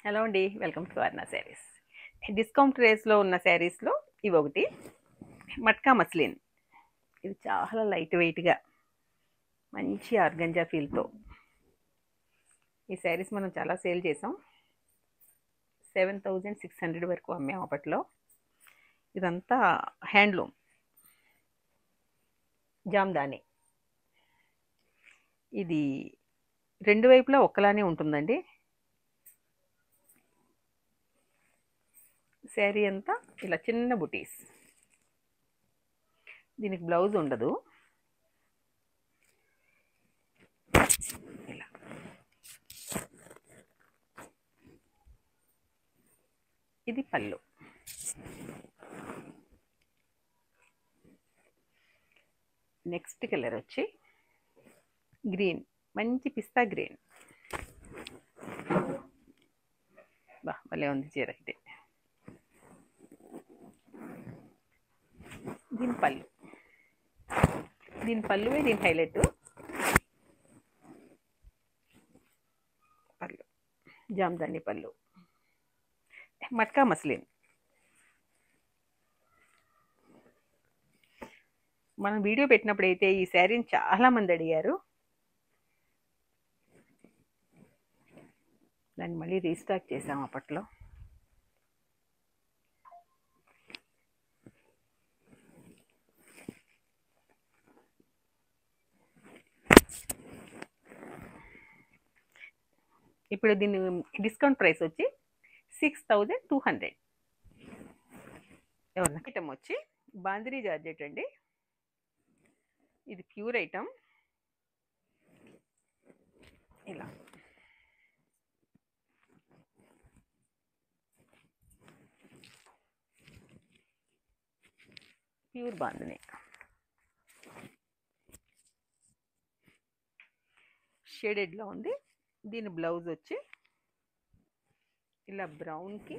Hello అండి, welcome to Arna sarees. Discount రేస్లో ఉన్న శారీస్లో ఇవి ఒకటి మట్కా మస్లిన్. ఇది చాలా లైట్ వెయిట్గా మంచి ఆర్గంజా ఫీల్తో ఈ శారీస్ మనం చాలా సేల్ చేసాం. 7,600 వరకు అమ్మాం అప్పట్లో. ఇదంతా హ్యాండ్లూమ్ జామ్దాని. ఇది రెండు వైపులా ఒక్కలానే ఉంటుందండి. శారీ అంతా ఇలా చిన్న బుటీస్. దీనికి బ్లౌజ్ ఉండదు. ఇలా ఇది పళ్ళు. నెక్స్ట్ కలర్ వచ్చి గ్రీన్, మంచి పిస్తా గ్రీన్. బా భలే ఉంది చీర ఇది. దీని పళ్ళువే దీని హైలైట్. పళ్ళు జామ్దాని పళ్ళు, మట్కా మస్లిన్. మనం వీడియో పెట్టినప్పుడు అయితే ఈ శారీని చాలా మంది అడిగారు. దాన్ని మళ్ళీ రీస్టాక్ చేసాం అప్పట్లో. ఇప్పుడు దీని డిస్కౌంట్ ప్రైస్ వచ్చి 6,200. ఎవరన్నా ఐటమ్ వచ్చి బాందినీ జార్జెట్ అండి. ఇది ప్యూర్ ఐటమ్. ఇలా ప్యూర్ బాందినీ. షేడెడ్లో ఉంది. దీని బ్లౌజ్ వచ్చి ఇలా బ్రౌన్కి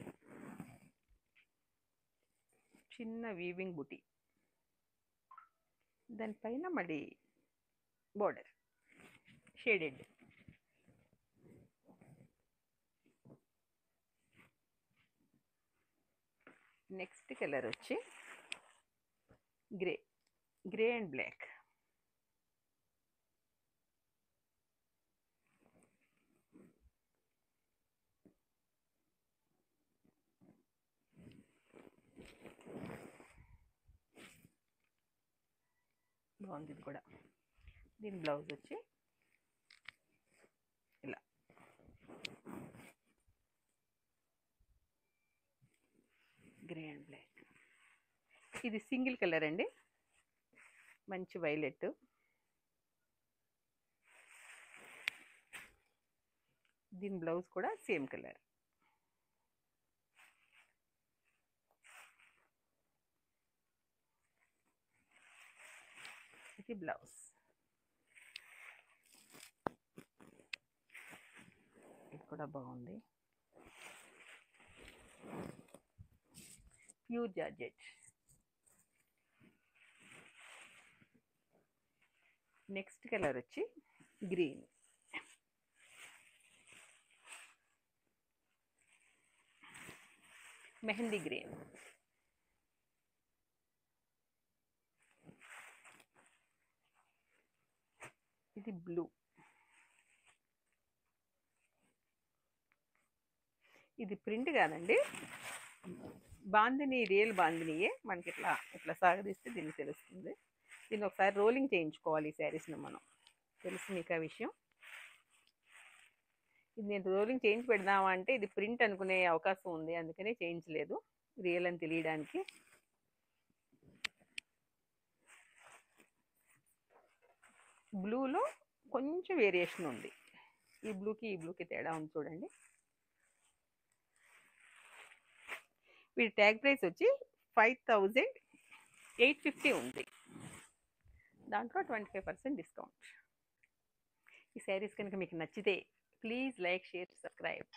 చిన్న వీవింగ్ బుటీ, దానిపైన మళ్ళీ బోర్డర్ షేడెడ్. నెక్స్ట్ కలర్ వచ్చి గ్రే అండ్ బ్లాక్. బాగుంది ఇది కూడా. దీని బ్లౌజ్ వచ్చి ఇలా గ్రే అండ్ బ్లాక్. ఇది సింగిల్ కలర్ అండి, మంచి వైలెట్. దీని బ్లౌజ్ కూడా సేమ్ కలర్. ఇది బ్లౌజ్. ఇది కూడా బాగుంది, ప్యూర్ జార్జెట్. నెక్స్ట్ కలర్ వచ్చి గ్రీన్. మెహందీ గ్రీన్. ఇది బ్లూ. ఇది ప్రింట్ కాదండి, బాందిని, రియల్ బాందినియే. మనకి ఇట్లా సాగదీస్తే దీన్ని తెలుస్తుంది. దీన్ని ఒకసారి రోలింగ్ చేయించుకోవాలి ఈ శారీస్ని మనం. తెలుసు మీకు ఆ విషయం. ఇది నేను రోలింగ్ చేయించి పెడదామా అంటే ఇది ప్రింట్ అనుకునే అవకాశం ఉంది, అందుకనే చేయించలేదు, రియల్ అని తెలియడానికి. బ్లూలో కొంచెం వేరియేషన్ ఉంది. ఈ బ్లూకి తేడా ఉంది చూడండి. వీటి ట్యాగ్ ప్రైస్ వచ్చి 5,850 ఉంది. దాంట్లో 25% డిస్కౌంట్. ఈ శారీస్ కనుక మీకు నచ్చితే ప్లీజ్ లైక్, షేర్, సబ్స్క్రైబ్.